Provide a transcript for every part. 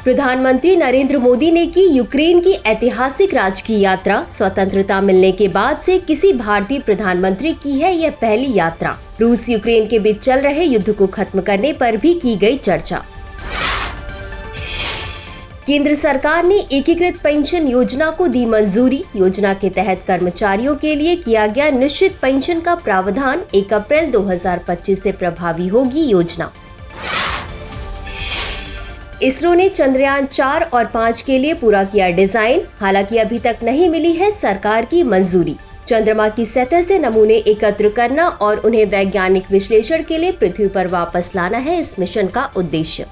प्रधानमंत्री नरेंद्र मोदी ने की यूक्रेन की ऐतिहासिक राजकीय यात्रा। स्वतंत्रता मिलने के बाद से किसी भारतीय प्रधानमंत्री की है यह पहली यात्रा। रूस यूक्रेन के बीच चल रहे युद्ध को खत्म करने पर भी की गई चर्चा। केंद्र सरकार ने एकीकृत पेंशन योजना को दी मंजूरी। योजना के तहत कर्मचारियों के लिए किया गया निश्चित पेंशन का प्रावधान। 1 अप्रैल 2025 से प्रभावी होगी योजना। इसरो ने चंद्रयान 4 और 5 के लिए पूरा किया डिजाइन। हालांकि अभी तक नहीं मिली है सरकार की मंजूरी। चंद्रमा की सतह से नमूने एकत्र करना और उन्हें वैज्ञानिक विश्लेषण के लिए पृथ्वी पर वापस लाना है इस मिशन का उद्देश्य।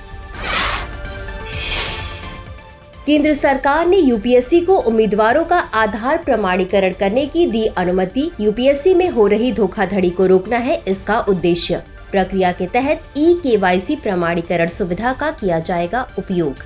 केंद्र सरकार ने यूपीएससी को उम्मीदवारों का आधार प्रमाणीकरण करने की दी अनुमति। यूपीएससी में हो रही धोखाधड़ी को रोकना है इसका उद्देश्य। प्रक्रिया के तहत ई-केवाईसी प्रमाणीकरण सुविधा का किया जाएगा उपयोग।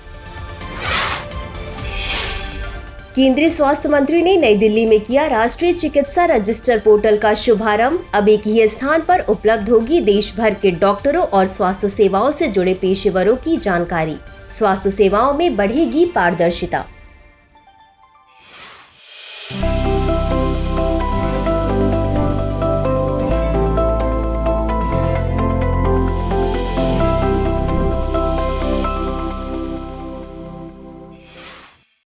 केंद्रीय स्वास्थ्य मंत्री ने नई दिल्ली में किया राष्ट्रीय चिकित्सा रजिस्टर पोर्टल का शुभारंभ। अब एक ही स्थान पर उपलब्ध होगी देश भर के डॉक्टरों और स्वास्थ्य सेवाओं से जुड़े पेशेवरों की जानकारी। स्वास्थ्य सेवाओं में बढ़ेगी पारदर्शिता।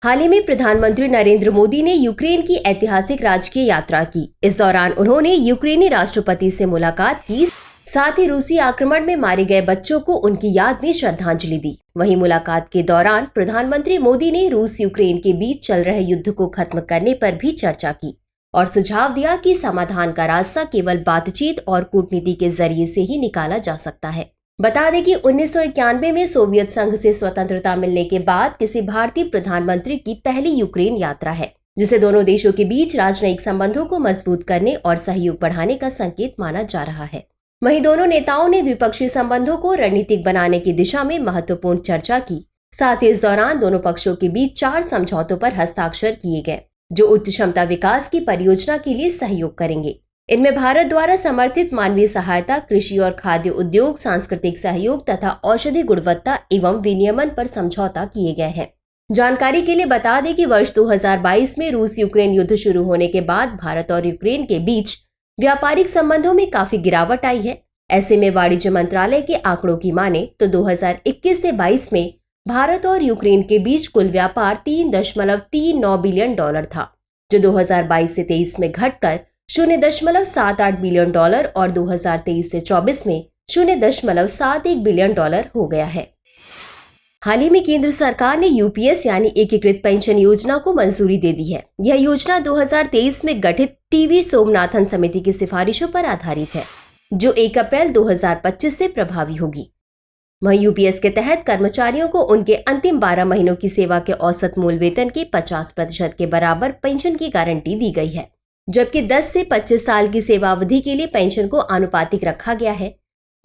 हाल ही में प्रधानमंत्री नरेंद्र मोदी ने यूक्रेन की ऐतिहासिक राजकीय यात्रा की। इस दौरान उन्होंने यूक्रेनी राष्ट्रपति से मुलाकात की। साथ ही रूसी आक्रमण में मारे गए बच्चों को उनकी याद में श्रद्धांजलि दी। वहीं मुलाकात के दौरान प्रधानमंत्री मोदी ने रूस यूक्रेन के बीच चल रहे युद्ध को खत्म करने पर भी चर्चा की और सुझाव दिया कि समाधान का रास्ता केवल बातचीत और कूटनीति के जरिए से ही निकाला जा सकता है। बता दें कि 1991 में सोवियत संघ से स्वतंत्रता मिलने के बाद किसी भारतीय प्रधानमंत्री की पहली यूक्रेन यात्रा है, जिसे दोनों देशों के बीच राजनयिक संबंधों को मजबूत करने और सहयोग बढ़ाने का संकेत माना जा रहा है। वहीं दोनों नेताओं ने द्विपक्षीय संबंधों को रणनीतिक बनाने की दिशा में महत्वपूर्ण चर्चा की। साथ ही इस दौरान दोनों पक्षों के बीच 4 समझौतों पर हस्ताक्षर किए गए, जो उच्च क्षमता विकास की परियोजना के लिए सहयोग करेंगे। इनमें भारत द्वारा समर्थित मानवीय सहायता, कृषि और खाद्य उद्योग, सांस्कृतिक सहयोग तथा औषधि गुणवत्ता एवं विनियमन पर समझौता किए गए हैं। जानकारी के लिए बता दें कि वर्ष 2022 में रूस यूक्रेन युद्ध शुरू होने के बाद भारत और यूक्रेन के बीच व्यापारिक संबंधों में काफी गिरावट आई है। ऐसे में वाणिज्य मंत्रालय के आंकड़ों की माने तो 2021 से 22 में भारत और यूक्रेन के बीच कुल व्यापार $3.39 बिलियन था, जो 2022 से 23 में घटकर $0.78 बिलियन और 2023 से 24 में $0.71 बिलियन हो गया है। हाल ही में केंद्र सरकार ने यूपीएस यानी एकीकृत पेंशन योजना को मंजूरी दे दी है। यह योजना 2023 में गठित टीवी सोमनाथन समिति की सिफारिशों पर आधारित है, जो 1 अप्रैल 2025 से प्रभावी होगी। वहीं यूपीएस के तहत कर्मचारियों को उनके अंतिम 12 महीनों की सेवा के औसत मूल वेतन के 50% के बराबर पेंशन की गारंटी दी गई है, जबकि 10 से 25 साल की सेवा अवधि के लिए पेंशन को आनुपातिक रखा गया है।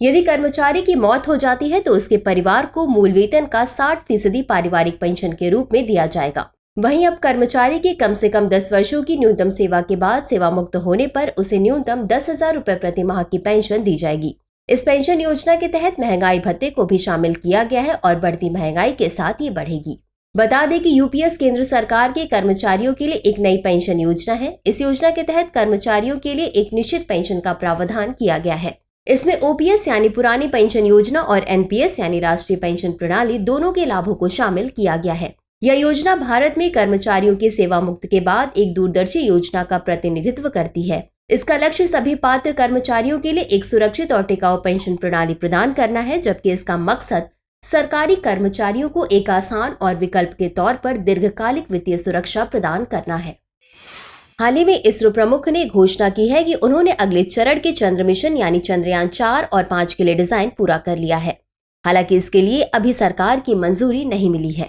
यदि कर्मचारी की मौत हो जाती है तो उसके परिवार को मूल वेतन का 60% पारिवारिक पेंशन के रूप में दिया जाएगा। वहीं अब कर्मचारी के कम से कम 10 वर्षों की न्यूनतम सेवा के बाद सेवा मुक्त होने पर उसे न्यूनतम 10,000 रुपए प्रति माह की पेंशन दी जाएगी। इस पेंशन योजना के तहत महंगाई भत्ते को भी शामिल किया गया है और बढ़ती महंगाई के साथ ये बढ़ेगी। बता दें कि यूपीएस केंद्र सरकार के कर्मचारियों के लिए एक नई पेंशन योजना है। इस योजना के तहत कर्मचारियों के लिए एक निश्चित पेंशन का प्रावधान किया गया है। इसमें ओपीएस यानी पुरानी पेंशन योजना और एनपीएस यानी राष्ट्रीय पेंशन प्रणाली दोनों के लाभों को शामिल किया गया है। यह योजना भारत में कर्मचारियों के सेवा मुक्त के बाद एक दूरदर्शी योजना का प्रतिनिधित्व करती है। इसका लक्ष्य सभी पात्र कर्मचारियों के लिए एक सुरक्षित और टिकाऊ पेंशन प्रणाली प्रदान करना है, जबकि इसका मकसद सरकारी कर्मचारियों को एक आसान और विकल्प के तौर पर दीर्घकालिक वित्तीय सुरक्षा प्रदान करना है। हाल ही में इसरो प्रमुख ने घोषणा की है कि उन्होंने अगले चरण के चंद्र मिशन यानी चंद्रयान 4 और 5 के लिए डिजाइन पूरा कर लिया है। हालांकि इसके लिए अभी सरकार की मंजूरी नहीं मिली है।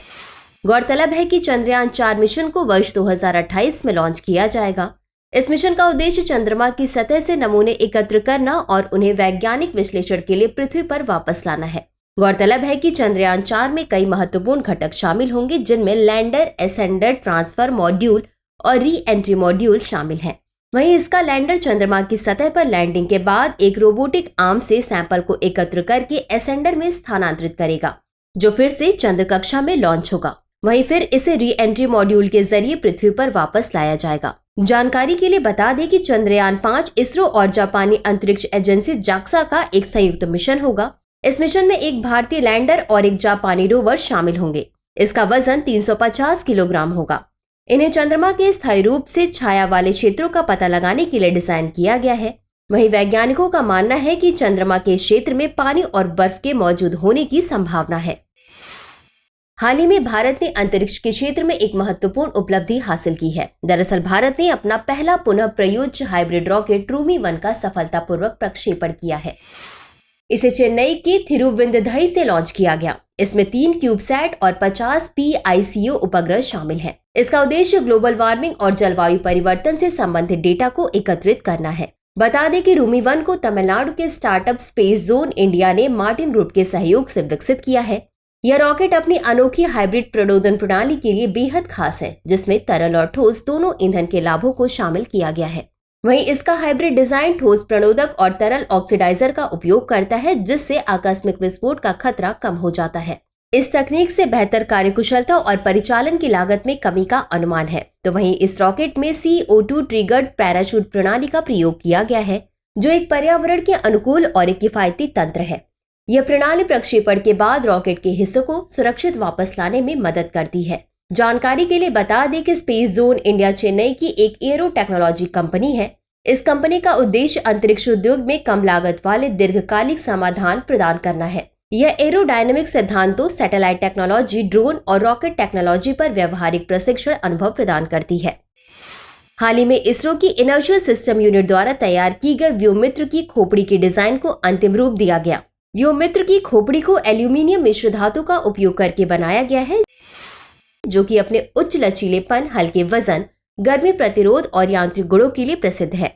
गौरतलब है कि चंद्रयान 4 मिशन को वर्ष 2028 में लॉन्च किया जाएगा। इस मिशन का उद्देश्य चंद्रमा की सतह से नमूने एकत्र करना और उन्हें वैज्ञानिक विश्लेषण के लिए पृथ्वी पर वापस लाना है। गौरतलब है कि चंद्रयान 4 में कई महत्वपूर्ण घटक शामिल होंगे, जिनमें लैंडर, एसेंडर, ट्रांसफर मॉड्यूल और री एंट्री मॉड्यूल शामिल हैं। वहीं इसका लैंडर चंद्रमा की सतह पर लैंडिंग के बाद एक रोबोटिक आर्म से सैंपल को एकत्र करके एसेंडर में स्थानांतरित करेगा। जो फिर से चंद्र कक्षा में लॉन्च होगा। वहीं फिर इसे री एंट्री मॉड्यूल के जरिए पृथ्वी पर वापस लाया जाएगा। जानकारी के लिए बता दें कि चंद्रयान 5 इसरो और जापानी अंतरिक्ष एजेंसी जाक्सा का एक संयुक्त मिशन होगा। इस मिशन में एक भारतीय लैंडर और एक जापानी रोवर शामिल होंगे। इसका वजन 350 किलोग्राम होगा। इन्हें चंद्रमा के स्थायी रूप से छाया वाले क्षेत्रों का पता लगाने के लिए डिजाइन किया गया है। वहीं वैज्ञानिकों का मानना है कि चंद्रमा के क्षेत्र में पानी और बर्फ के मौजूद होने की संभावना है। हाल ही में भारत ने अंतरिक्ष के क्षेत्र में एक महत्वपूर्ण उपलब्धि हासिल की है। दरअसल भारत ने अपना पहला पुनः प्रयोज्य हाइब्रिड रॉकेट रूमी-1 का सफलतापूर्वक प्रक्षेपण किया है। इसे चेन्नई के थिरुविंदधई से लॉन्च किया गया। इसमें 3 क्यूबसैट और 50 PICO उपग्रह शामिल हैं। इसका उद्देश्य ग्लोबल वार्मिंग और जलवायु परिवर्तन से संबंधित डेटा को एकत्रित करना है। बता दें कि रूमी-1 को तमिलनाडु के स्टार्टअप स्पेस जोन इंडिया ने मार्टिन ग्रुप के सहयोग से विकसित किया है। यह रॉकेट अपनी अनोखी हाइब्रिड प्रणोदन प्रणाली के लिए बेहद खास है, जिसमें तरल और ठोस दोनों ईंधन के लाभों को शामिल किया गया है। वहीं इसका हाइब्रिड डिजाइन ठोस प्रणोदक और तरल ऑक्सीडाइजर का उपयोग करता है, जिससे आकस्मिक विस्फोट का खतरा कम हो जाता है। इस तकनीक से बेहतर कार्यकुशलता और परिचालन की लागत में कमी का अनुमान है। तो वहीं इस रॉकेट में CO2 ट्रिगर्ड पैराशूट प्रणाली का प्रयोग किया गया है, जो एक पर्यावरण के अनुकूल और एक किफायती तंत्र है। यह प्रणाली प्रक्षेपण के बाद रॉकेट के हिस्सों को सुरक्षित वापस लाने में मदद करती है। जानकारी के लिए बता दें कि स्पेस जोन इंडिया चेन्नई की एक एरो टेक्नोलॉजी कंपनी है। इस कंपनी का उद्देश्य अंतरिक्ष उद्योग में कम लागत वाले दीर्घकालिक समाधान प्रदान करना है। यह एरोडायनेमिक सिद्धांतों, सैटेलाइट टेक्नोलॉजी, ड्रोन और रॉकेट टेक्नोलॉजी पर व्यवहारिक प्रशिक्षण अनुभव प्रदान करती है। हाल ही में इसरो की इनर्शियल सिस्टम यूनिट द्वारा तैयार की गई व्योमित्र की खोपड़ी के डिजाइन को अंतिम रूप दिया गया। व्योमित्र की खोपड़ी को एल्यूमिनियम मिश्र धातु का उपयोग करके बनाया गया है, जो कि अपने उच्च लचीलेपन, हल्के वजन, गर्मी प्रतिरोध और यांत्रिक गुणों के लिए प्रसिद्ध है।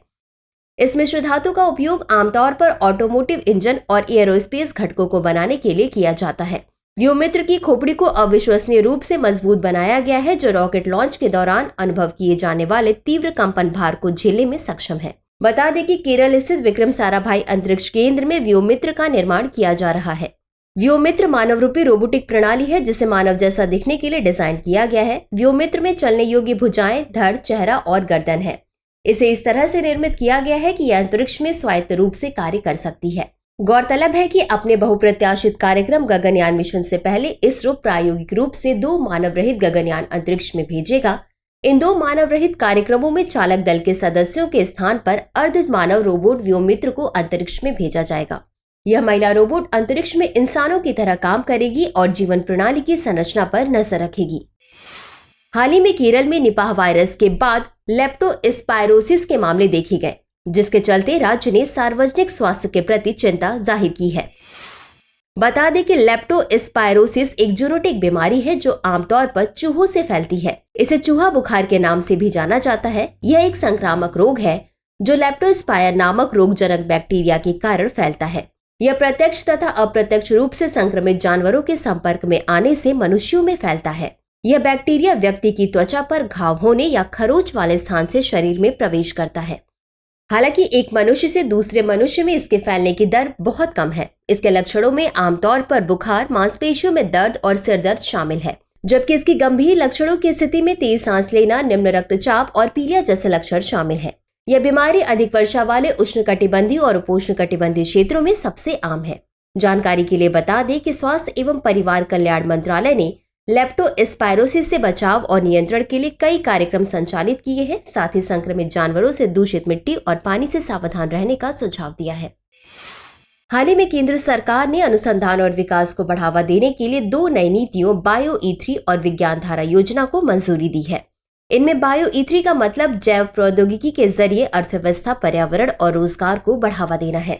इस मिश्र धातु का उपयोग आमतौर पर ऑटोमोटिव इंजन और एरोस्पेस घटकों को बनाने के लिए किया जाता है। व्योमित्र की खोपड़ी को अविश्वसनीय रूप से मजबूत बनाया गया है, जो रॉकेट लॉन्च के दौरान अनुभव किए जाने वाले तीव्र कंपन भार को झेलने में सक्षम है। बता दें कि केरल स्थित विक्रम साराभाई अंतरिक्ष केंद्र में व्योमित्र का निर्माण किया जा रहा है। व्योमित्र मानव रूपी रोबोटिक प्रणाली है, जिसे मानव जैसा दिखने के लिए डिजाइन किया गया है। व्योमित्र में चलने योग्य भुजाएं, धड़, चेहरा और गर्दन है। इसे इस तरह से निर्मित किया गया है कि यह अंतरिक्ष में स्वायत्त रूप से कार्य कर सकती है। गौरतलब है कि अपने बहुप्रत्याशित कार्यक्रम गगनयान मिशन से पहले इसरो प्रायोगिक रूप से 2 मानव रहित गगनयान अंतरिक्ष में भेजेगा। इन 2 मानव रहित कार्यक्रमों में चालक दल के सदस्यों के स्थान पर अर्ध मानव रोबोट व्योमित्र को अंतरिक्ष में भेजा जाएगा। यह महिला रोबोट अंतरिक्ष में इंसानों की तरह काम करेगी और जीवन प्रणाली की संरचना पर नजर रखेगी। हाल ही में केरल में निपाह वायरस के बाद लेप्टोस्पायरोसिस के मामले देखे गए, जिसके चलते राज्य ने सार्वजनिक स्वास्थ्य के प्रति चिंता जाहिर की है। बता दें कि लेप्टोस्पायरोसिस एक जूनोटिक बीमारी है, जो आमतौर पर चूहों से फैलती है। इसे चूहा बुखार के नाम से भी जाना जाता है। यह एक संक्रामक रोग है, जो लेप्टोस्पायर नामक रोगजनक बैक्टीरिया के कारण फैलता है। यह प्रत्यक्ष तथा अप्रत्यक्ष रूप से संक्रमित जानवरों के संपर्क में आने से मनुष्यों में फैलता है। यह बैक्टीरिया व्यक्ति की त्वचा पर घाव होने या खरोच वाले स्थान से शरीर में प्रवेश करता है। हालांकि एक मनुष्य से दूसरे मनुष्य में इसके फैलने की दर बहुत कम है। इसके लक्षणों में आमतौर पर बुखार, मांसपेशियों में दर्द और सिर दर्द शामिल है, जबकि इसकी गंभीर लक्षणों की स्थिति में तेज सांस लेना, निम्न रक्तचाप और पीलिया जैसे लक्षण शामिल हैं। यह बीमारी अधिक वर्षा वाले उष्णकटिबंधीय और उपोष्णकटिबंधीय क्षेत्रों में सबसे आम है। जानकारी के लिए बता दें कि स्वास्थ्य एवं परिवार कल्याण मंत्रालय ने लेप्टोस्पायरोसिस से बचाव और नियंत्रण के लिए कई कार्यक्रम संचालित किए हैं। साथ ही संक्रमित जानवरों से दूषित मिट्टी और पानी से सावधान रहने का सुझाव दिया है। हाल ही में केंद्र सरकार ने अनुसंधान और विकास को बढ़ावा देने के लिए 2 नई नीतियों बायो E3 और विज्ञान धारा योजना को मंजूरी दी है। इनमें बायो E3 का मतलब जैव प्रौद्योगिकी के जरिए अर्थव्यवस्था, पर्यावरण और रोजगार को बढ़ावा देना है।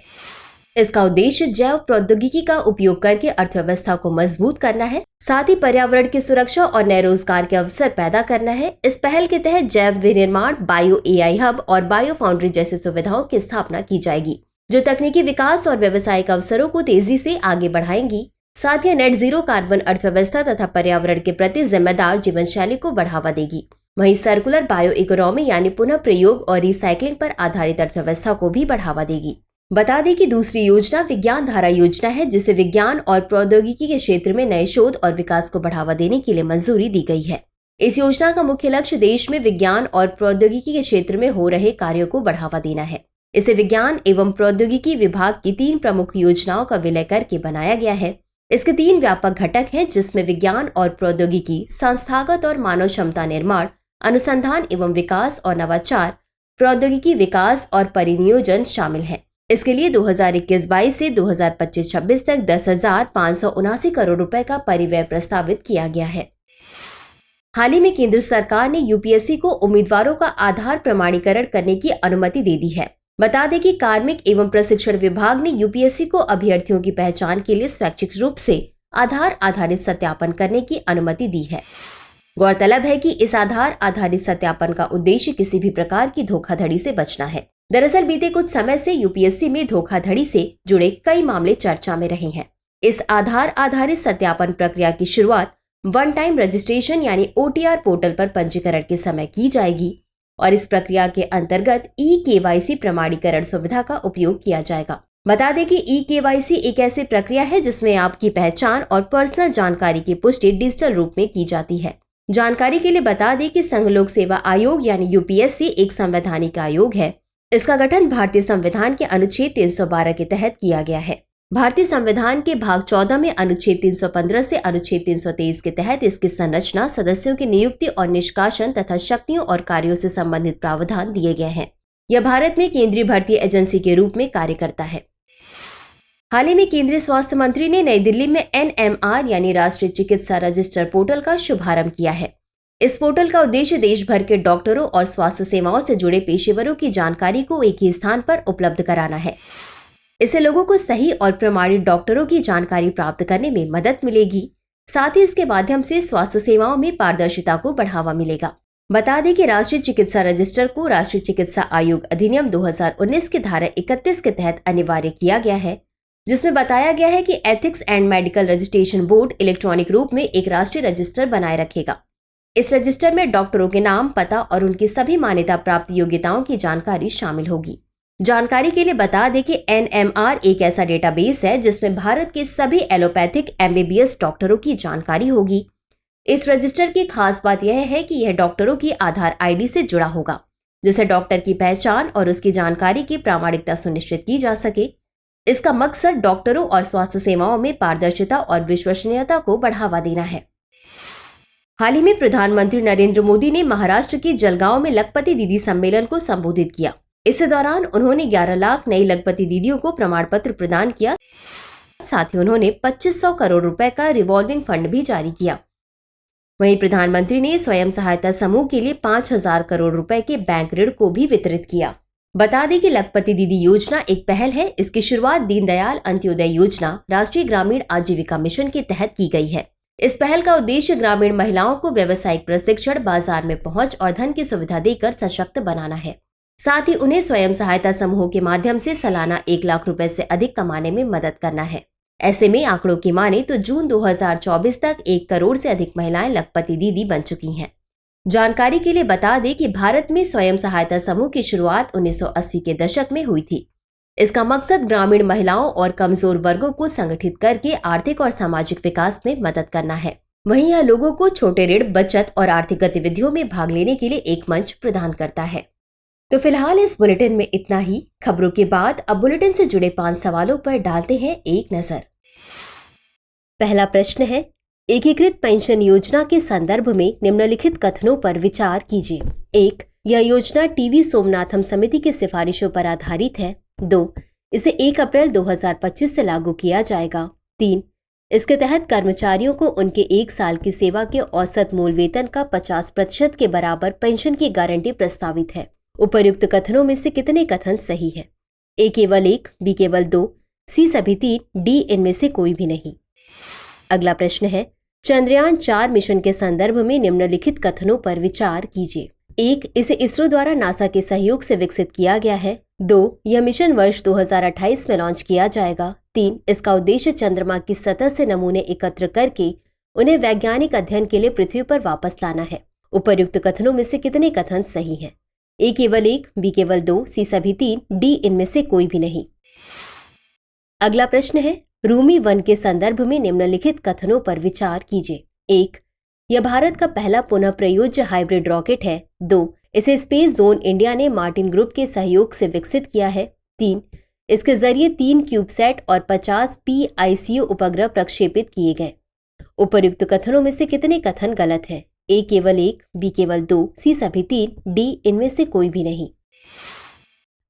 इसका उद्देश्य जैव प्रौद्योगिकी का उपयोग करके अर्थव्यवस्था को मजबूत करना है, साथ ही पर्यावरण की सुरक्षा और नए रोजगार के अवसर पैदा करना है। इस पहल के तहत जैव विनिर्माण, बायो AI हब और बायो फाउंड्री जैसी सुविधाओं की स्थापना की जाएगी, जो तकनीकी विकास और व्यावसायिक अवसरों को तेजी से आगे बढ़ाएंगी। साथ ही नेट जीरो कार्बन अर्थव्यवस्था तथा पर्यावरण के प्रति जिम्मेदार जीवन शैली को बढ़ावा देगी। वहीं सर्कुलर बायो इकोनॉमी यानी पुनः प्रयोग और रिसाइकलिंग पर आधारित अर्थव्यवस्था को भी बढ़ावा देगी। बता दें कि दूसरी योजना विज्ञान धारा योजना है, जिसे विज्ञान और प्रौद्योगिकी के क्षेत्र में नए शोध और विकास को बढ़ावा देने के लिए मंजूरी दी गई है। इस योजना का मुख्य लक्ष्य देश में विज्ञान और प्रौद्योगिकी के क्षेत्र में हो रहे कार्यों को बढ़ावा देना है। इसे विज्ञान एवं प्रौद्योगिकी विभाग की 3 प्रमुख योजनाओं का विलय करके बनाया गया है। इसके 3 व्यापक घटक हैं, जिसमें विज्ञान और प्रौद्योगिकी, संस्थागत और मानव क्षमता निर्माण, अनुसंधान एवं विकास और नवाचार, प्रौद्योगिकी विकास और परिनियोजन शामिल है। इसके लिए 2021-22 से 2025-26 तक 10,579 करोड़ रुपए का परिव्यय प्रस्तावित किया गया है। हाल ही में केंद्र सरकार ने यूपीएससी को उम्मीदवारों का आधार प्रमाणीकरण करने की अनुमति दे दी है। बता दें कि कार्मिक एवं प्रशिक्षण विभाग ने यूपीएससी को अभ्यर्थियों की पहचान के लिए स्वैच्छिक रूप से आधार आधारित सत्यापन करने की अनुमति दी है। गौरतलब है कि इस आधार आधारित सत्यापन का उद्देश्य किसी भी प्रकार की धोखाधड़ी से बचना है। दरअसल बीते कुछ समय से यूपीएससी में धोखाधड़ी से जुड़े कई मामले चर्चा में रहे हैं। इस आधार आधारित सत्यापन प्रक्रिया की शुरुआत वन टाइम रजिस्ट्रेशन यानी OTR पोर्टल पर पंजीकरण के समय की जाएगी और इस प्रक्रिया के अंतर्गत eKYC प्रमाणीकरण सुविधा का उपयोग किया जाएगा। बता दें कि eKYC एक ऐसी प्रक्रिया है जिसमें आपकी पहचान और पर्सनल जानकारी की पुष्टि डिजिटल रूप में की जाती है। जानकारी के लिए बता दें कि संघ लोक सेवा आयोग यानी यूपीएससी एक संवैधानिक आयोग है। इसका गठन भारतीय संविधान के अनुच्छेद 312 के तहत किया गया है। भारतीय संविधान के भाग 14 में अनुच्छेद 315 से अनुच्छेद 323 के तहत इसकी संरचना, सदस्यों की नियुक्ति और निष्कासन तथा शक्तियों और कार्यों से संबंधित प्रावधान दिए गए हैं। यह भारत में केंद्रीय भर्ती एजेंसी के रूप में कार्य करता है। हाल ही में केंद्रीय स्वास्थ्य मंत्री ने नई दिल्ली में NMR यानी राष्ट्रीय चिकित्सा रजिस्टर पोर्टल का शुभारंभ किया है। इस पोर्टल का उद्देश्य देश भर के डॉक्टरों और स्वास्थ्य सेवाओं से जुड़े पेशेवरों की जानकारी को एक ही स्थान पर उपलब्ध कराना है। इससे लोगों को सही और प्रमाणित डॉक्टरों की जानकारी प्राप्त करने में मदद मिलेगी। साथ ही इसके माध्यम से स्वास्थ्य सेवाओं में पारदर्शिता को बढ़ावा मिलेगा। बता दें कि राष्ट्रीय चिकित्सा रजिस्टर को राष्ट्रीय चिकित्सा आयोग अधिनियम 2019 की धारा 31 के तहत अनिवार्य किया गया है, जिसमें बताया गया है कि ethics and medical registration board electronic रूप में एक राष्ट्रीय रजिस्टर बनाए रखेगा। इस रजिस्टर में डॉक्टरों के नाम, पता और उनकी सभी मान्यता प्राप्त योग्यताओं की जानकारी शामिल होगी। जानकारी के लिए बता दें कि NMR एक ऐसा डेटाबेस है जिसमें भारत के सभी एलोपैथिक MBBS डॉक्टरों की जानकारी होगी। इस रजिस्टर की खास बात यह है कि यह डॉक्टरों की आधार ID से जुड़ा होगा, जिससे डॉक्टर की पहचान और उसकी जानकारी की प्रामाणिकता सुनिश्चित की जा सके। इसका मकसद डॉक्टरों और स्वास्थ्य सेवाओं में पारदर्शिता और विश्वसनीयता को बढ़ावा देना है। हाल ही में प्रधानमंत्री नरेंद्र मोदी ने महाराष्ट्र के जलगांव में लखपति दीदी सम्मेलन को संबोधित किया। इस दौरान उन्होंने 11 लाख नई लखपति दीदियों को प्रमाण पत्र प्रदान किया। साथ ही उन्होंने 2500 करोड़ रुपए का रिवॉल्विंग फंड भी जारी किया। वहीं प्रधानमंत्री ने स्वयं सहायता समूह के लिए 5000 करोड़ रुपए के बैंक ऋण को भी वितरित किया। बता दें कि लखपति दीदी योजना एक पहल है। इसकी शुरुआत दीनदयाल अंत्योदय योजना राष्ट्रीय ग्रामीण आजीविका मिशन के तहत की गई है। इस पहल का उद्देश्य ग्रामीण महिलाओं को व्यावसायिक प्रशिक्षण, बाजार में पहुंच और धन की सुविधा देकर सशक्त बनाना है। साथ ही उन्हें स्वयं सहायता समूहों के माध्यम से सालाना 1 लाख रुपए से अधिक कमाने में मदद करना है। ऐसे में आंकड़ों की माने तो जून 2024 तक 1 करोड़ से अधिक महिलाएं लखपति दीदी बन चुकी हैं। जानकारी के लिए बता दें कि भारत में स्वयं सहायता समूह की शुरुआत 1980 के दशक में हुई थी। इसका मकसद ग्रामीण महिलाओं और कमजोर वर्गों को संगठित करके आर्थिक और सामाजिक विकास में मदद करना है। वहीं यह लोगों को छोटे ऋण, बचत और आर्थिक गतिविधियों में भाग लेने के लिए एक मंच प्रदान करता है। तो फिलहाल इस बुलेटिन में इतना ही। खबरों के बाद अब बुलेटिन से जुड़े 5 सवालों पर डालते हैं एक नजर। पहला प्रश्न है, एकीकृत पेंशन योजना के संदर्भ में निम्नलिखित कथनों पर विचार कीजिए। 1. यह योजना टीवी सोमनाथम समिति की सिफारिशों पर आधारित है। 2. इसे 1 अप्रैल 2025 से लागू किया जाएगा। 3. इसके तहत कर्मचारियों को उनके 1 साल की सेवा के औसत मूल वेतन का 50% के बराबर पेंशन की गारंटी प्रस्तावित है। उपर्युक्त कथनों में से कितने कथन सही है? A केवल 1, B केवल 2, C सभी 3, D इनमें से कोई भी नहीं। अगला प्रश्न है, चंद्रयान 4 मिशन के संदर्भ में निम्नलिखित कथनों पर विचार कीजिए। 1. इसे इसरो द्वारा नासा के सहयोग से विकसित किया गया है। 2. यह मिशन वर्ष 2028 में लॉन्च किया जाएगा। 3. इसका उद्देश्य चंद्रमा की सतह से नमूने एकत्र करके उन्हें वैज्ञानिक अध्ययन के लिए पृथ्वी पर वापस लाना है। उपर्युक्त कथनों में से कितने कथन सही हैं? A केवल 1, B केवल 2, C सभी 3, D इनमें से कोई भी नहीं। अगला प्रश्न है, रूमी 1 के संदर्भ में निम्नलिखित कथनों पर विचार कीजिए। 1. यह भारत का पहला पुनः प्रयोज्य हाइब्रिड रॉकेट है। 2. इसे स्पेस जोन इंडिया ने मार्टिन ग्रुप के सहयोग से विकसित किया है। 3. इसके जरिए 3 क्यूबसैट और 50 PICU उपग्रह प्रक्षेपित किए गए। उपर्युक्त कथनों में से कितने कथन गलत हैं? ए केवल 1, बी केवल 2, सी सभी 3, डी इनमें से कोई भी नहीं।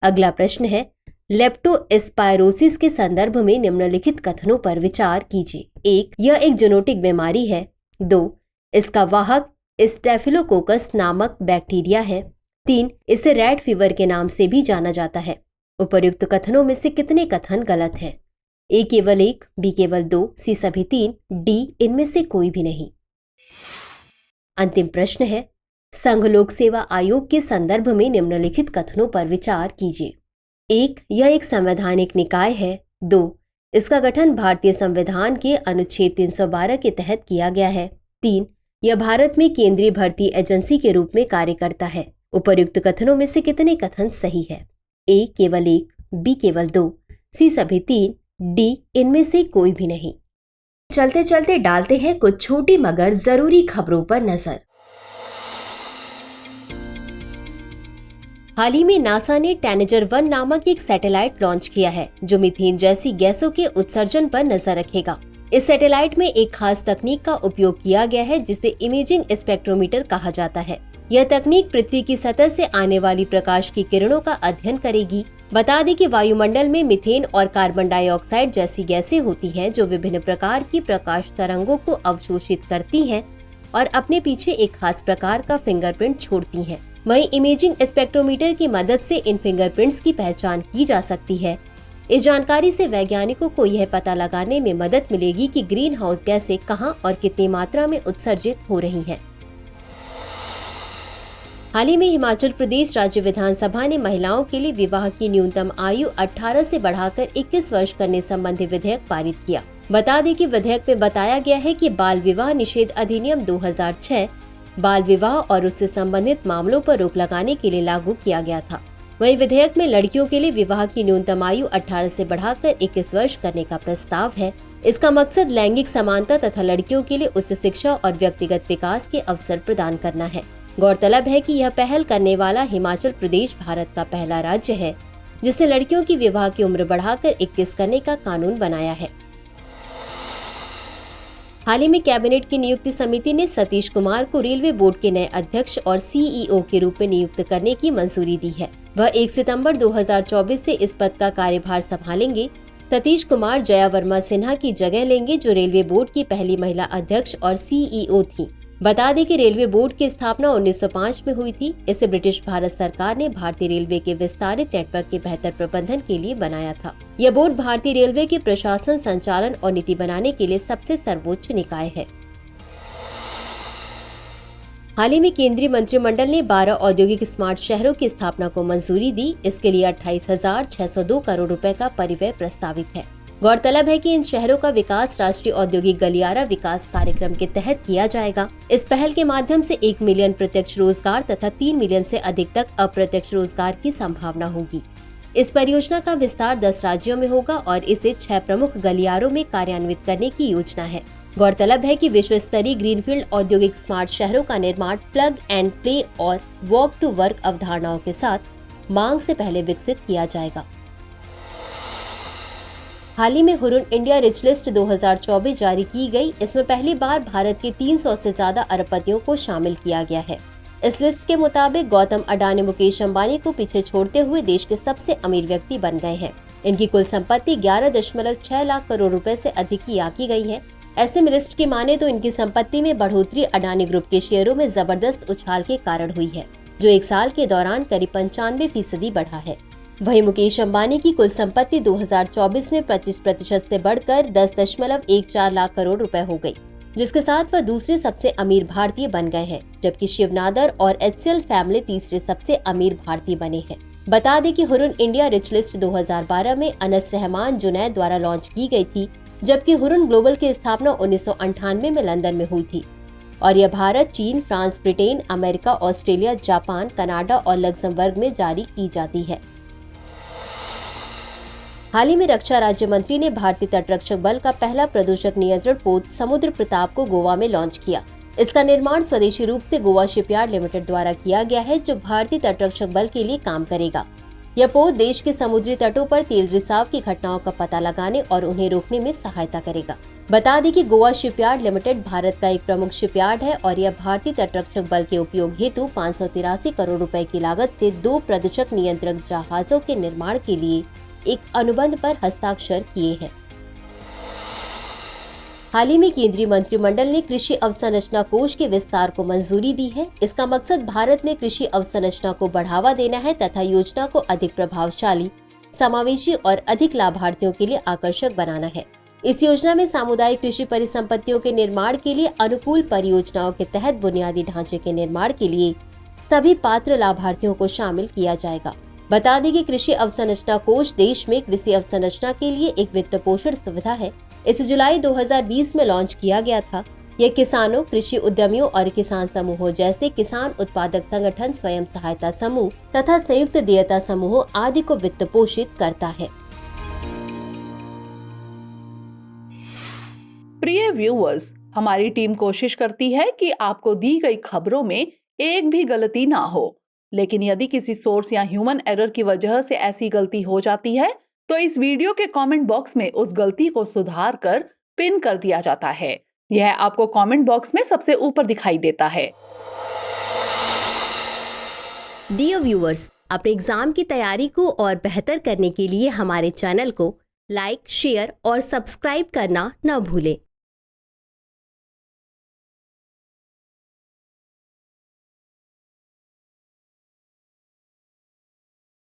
अगला प्रश्न है, लेप्टोस्पायरोसिस के संदर्भ में निम्नलिखित कथनों पर विचार कीजिए। 1. यह एक जेनेटिक बीमारी है। 2. इसका वाहक स्टेफिलोकोकस नामक बैक्टीरिया है। 3. इसे रैट फीवर के नाम से भी जाना जाता है। उपर्युक्त कथनों में से कितने कथन गलत हैं? ए केवल 1, बी केवल 2, सी सभी 3, डी इनमें से कोई भी नहीं। अंतिम प्रश्न है, संघ लोक सेवा आयोग के संदर्भ में निम्नलिखित कथनों पर विचार कीजिए। 1. यह एक संवैधानिक निकाय है। 2. इसका गठन भारतीय संविधान के अनुच्छेद 312 के तहत किया गया है। 3. यह भारत में केंद्रीय भर्ती एजेंसी के रूप में कार्य करता है। उपर्युक्त कथनों में से कितने कथन सही है? ए केवल 1, बी केवल 2, सी सभी 3, डी इनमें से कोई भी नहीं। चलते चलते डालते हैं कुछ छोटी मगर जरूरी खबरों पर नजर। हाल ही में नासा ने टैनेजर 1 नामक एक सैटेलाइट लॉन्च किया है जो मीथेन जैसी गैसों के उत्सर्जन पर नजर रखेगा। इस सैटेलाइट में एक खास तकनीक का उपयोग किया गया है जिसे इमेजिंग स्पेक्ट्रोमीटर कहा जाता है। यह तकनीक पृथ्वी की सतह से आने वाली प्रकाश की किरणों का अध्ययन करेगी। बता दें कि वायुमंडल में मीथेन और कार्बन डाइऑक्साइड जैसी गैसें होती हैं जो विभिन्न प्रकार की प्रकाश तरंगों को अवशोषित करती हैं और अपने पीछे एक खास प्रकार का फिंगरप्रिंट छोड़ती हैं। वहीं इमेजिंग स्पेक्ट्रोमीटर की मदद से इन फिंगरप्रिंट्स की पहचान की जा सकती है। इस जानकारी से वैज्ञानिकों को यह पता लगाने में मदद मिलेगी कि ग्रीन हाउस गैसें कहां और कितनी मात्रा में उत्सर्जित हो रही हैं। हाल ही में हिमाचल प्रदेश राज्य विधानसभा ने महिलाओं के लिए विवाह की न्यूनतम आयु 18 से बढ़ाकर 21 वर्ष करने संबंधी विधेयक पारित किया। बता दें कि विधेयक में बताया गया है कि बाल विवाह निषेध अधिनियम 2006 बाल विवाह और उससे संबंधित मामलों पर रोक लगाने के लिए लागू किया गया था। वहीं विधेयक में लड़कियों के लिए विवाह की न्यूनतम आयु 18 से बढ़ाकर 21 वर्ष करने का प्रस्ताव है। इसका मकसद लैंगिक समानता तथा लड़कियों के लिए उच्च शिक्षा और व्यक्तिगत विकास के अवसर प्रदान करना है। गौरतलब है कि यह पहल करने वाला हिमाचल प्रदेश भारत का पहला राज्य है जिसने लड़कियों की विवाह की उम्र बढ़ाकर 21 करने का कानून बनाया है। हाल ही में कैबिनेट की नियुक्ति समिति ने सतीश कुमार को रेलवे बोर्ड के नए अध्यक्ष और CEO के रूप में नियुक्त करने की मंजूरी दी है। वह 1 सितंबर 2024 से इस पद का कार्यभार संभालेंगे। सतीश कुमार जया वर्मा सिन्हा की जगह लेंगे जो रेलवे बोर्ड की पहली महिला अध्यक्ष और CEO थी। बता दें कि रेलवे बोर्ड की स्थापना 1905 में हुई थी। इसे ब्रिटिश भारत सरकार ने भारतीय रेलवे के विस्तारित नेटवर्क के बेहतर प्रबंधन के लिए बनाया था। यह बोर्ड भारतीय रेलवे के प्रशासन, संचालन और नीति बनाने के लिए सबसे सर्वोच्च निकाय है। हाल ही में केंद्रीय मंत्रिमंडल ने 12 औद्योगिक स्मार्ट शहरों की स्थापना को मंजूरी दी। इसके लिए 28,602 करोड़ रुपए का परिव्यय प्रस्तावित है। गौरतलब है कि इन शहरों का विकास राष्ट्रीय औद्योगिक गलियारा विकास कार्यक्रम के तहत किया जाएगा। इस पहल के माध्यम से 1 मिलियन प्रत्यक्ष रोजगार तथा 3 मिलियन से अधिक तक अप्रत्यक्ष रोजगार की संभावना होगी। इस परियोजना का विस्तार 10 राज्यों में होगा और इसे 6 प्रमुख गलियारों में कार्यान्वित करने की योजना है। गौरतलब है कि विश्व स्तरीय ग्रीनफील्ड औद्योगिक स्मार्ट शहरों का निर्माण प्लग एंड प्ले और वॉक टू वर्क अवधारणाओं के साथ मांग से पहले विकसित किया जाएगा। हाल ही में हुरुन इंडिया रिच लिस्ट 2024 जारी की गई। इसमें पहली बार भारत के 300 से ज्यादा अरबपतियों को शामिल किया गया है। इस लिस्ट के मुताबिक गौतम अडानी, मुकेश अंबानी को पीछे छोड़ते हुए देश के सबसे अमीर व्यक्ति बन गए हैं। इनकी कुल संपत्ति 11.6 लाख करोड़ रुपए से अधिक की आंकी गई है। ऐसे में लिस्ट की माने तो इनकी संपत्ति में बढ़ोतरी अडानी ग्रुप के शेयरों में जबरदस्त उछाल के कारण हुई है, जो एक साल के दौरान करीब 95% बढ़ा है। वहीं मुकेश अंबानी की कुल संपत्ति 2024 में 25% से बढ़कर 10.14 लाख करोड़ रुपए हो गई, जिसके साथ वह दूसरे सबसे अमीर भारतीय बन गए हैं, जबकि शिव नादर और HCL फैमिली तीसरे सबसे अमीर भारतीय बने हैं। बता दें कि हुरुन इंडिया रिच लिस्ट 2012 में अनस रहमान जुनैद द्वारा लॉन्च की गई थी, जबकि हुरुन ग्लोबल की स्थापना 1998 में लंदन में हुई थी और यह भारत, चीन, France, Britain, America, Australia, Japan, Canada और लग्जमबर्ग में जारी की जाती है। हाल ही में रक्षा राज्य मंत्री ने भारतीय तटरक्षक बल का पहला प्रदूषक नियंत्रण पोत समुद्र प्रताप को गोवा में लॉन्च किया। इसका निर्माण स्वदेशी रूप से गोवा शिपयार्ड लिमिटेड द्वारा किया गया है, जो भारतीय तटरक्षक बल के लिए काम करेगा। यह पोत देश के समुद्री तटों पर तेल रिसाव की घटनाओं का पता लगाने और उन्हें रोकने में सहायता करेगा। बता दें कि गोवा शिपयार्ड लिमिटेड भारत का एक प्रमुख शिपयार्ड है और यह भारतीय तटरक्षक बल के उपयोग हेतु 583 करोड़ रुपए की लागत से 2 प्रदूषक नियंत्रक जहाजों के निर्माण के लिए एक अनुबंध पर हस्ताक्षर किए हैं। हाल ही में केंद्रीय मंत्रिमंडल ने कृषि अवसंरचना कोष के विस्तार को मंजूरी दी है। इसका मकसद भारत में कृषि अवसंरचना को बढ़ावा देना है तथा योजना को अधिक प्रभावशाली, समावेशी और अधिक लाभार्थियों के लिए आकर्षक बनाना है। इस योजना में सामुदायिक कृषि परिसंपत्तियों के निर्माण के लिए अनुकूल परियोजनाओं के तहत बुनियादी ढांचे के निर्माण के लिए सभी पात्र लाभार्थियों को शामिल किया जाएगा। बता दें कि कृषि अवसंरचना कोष देश में कृषि अवसंरचना के लिए एक वित्त पोषण सुविधा है। इसे जुलाई 2020 में लॉन्च किया गया था। यह किसानों, कृषि उद्यमियों और किसान समूहों जैसे किसान उत्पादक संगठन, स्वयं सहायता समूह तथा संयुक्त देयता समूहों आदि को वित्त पोषित करता है। प्रिय व्यूअर्स, हमारी टीम कोशिश करती है कि आपको दी गई खबरों में एक भी गलती ना हो, लेकिन यदि किसी सोर्स या ह्यूमन एरर की वजह से ऐसी गलती हो जाती है तो इस वीडियो के कमेंट बॉक्स में उस गलती को सुधार कर पिन कर दिया जाता है। यह आपको कमेंट बॉक्स में सबसे ऊपर दिखाई देता है। डियर व्यूअर्स, अपने एग्जाम की तैयारी को और बेहतर करने के लिए हमारे चैनल को लाइक, शेयर और सब्सक्राइब करना न भूलें।